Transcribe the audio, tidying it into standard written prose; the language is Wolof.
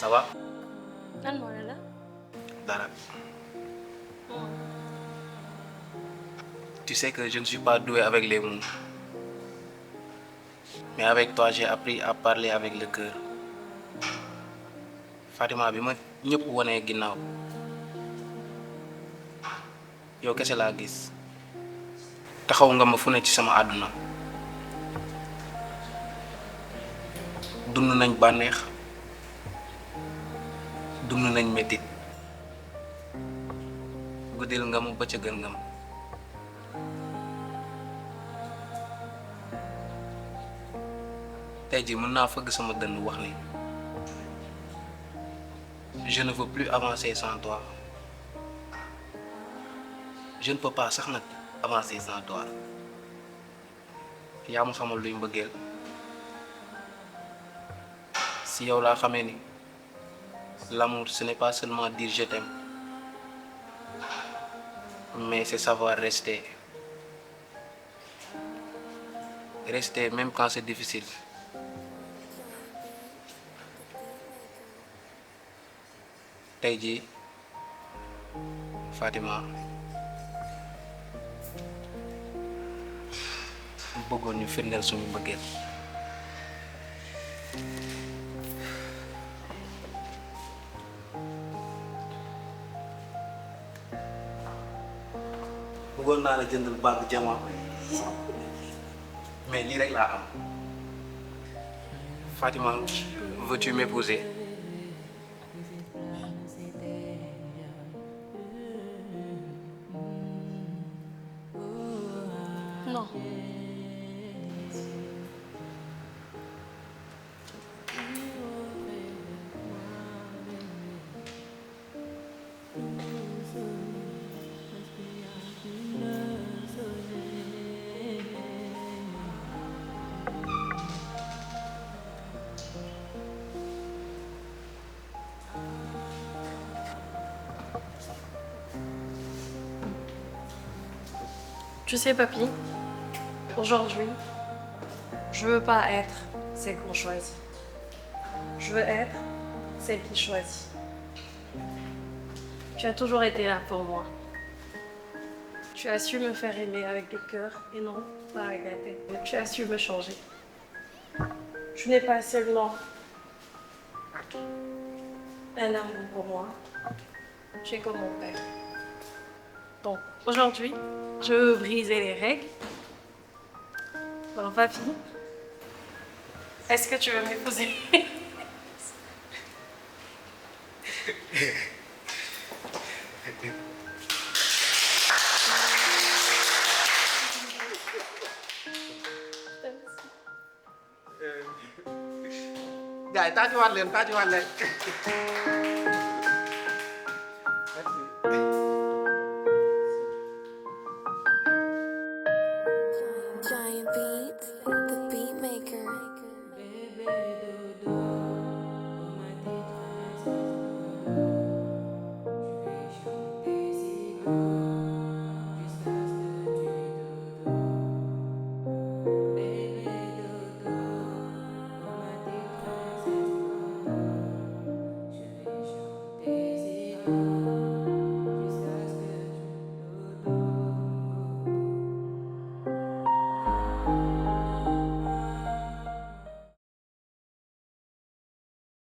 Ça va? lan moo ne la. Dara. Tu sais que je ne suis pas doué avec les mots. Mais avec toi, j'ai appris à parler avec le cœur. Fatima bi ma ñëpp wonee ginnaaw yow kese laa gis taxaw nga ma fu ne ci sama àdduna dund nañ bànneex dund nañ mettit guddil nga ma bëccëgal nga ma tey jii mën naa fëgg sama dënn wax ni je ne veux plus avancer sans toi je ne peux pas sax nag avancer sans toi yaa ma xamal luy mbëggeel si yow laa xamee ni l'amour ce n'est pas seulement dire je t'aime mais c'est savoir rester même quand c'est difficile. tey jii Fatima bëggoon ñu firndeel suñu mbëggeel bëggoon naa la jëndal bague diamant mais lii rek laa am Fatima veux-tu m'épouser? Non. Tu sais, papy, aujourd'hui, je veux pas être celle qu'on choisit. Je veux être celle qui choisit. Tu as toujours été là pour moi. Tu as su me faire aimer avec le cœur et non pas avec la tête. Tu as su me changer. Tu n'es pas seulement un amour pour moi. Tu es comme mon père. Donc, aujourd'hui, je veux briser les règles. Alors, papy, est-ce que tu veux m'épouser? gars yi tàccuwaat leen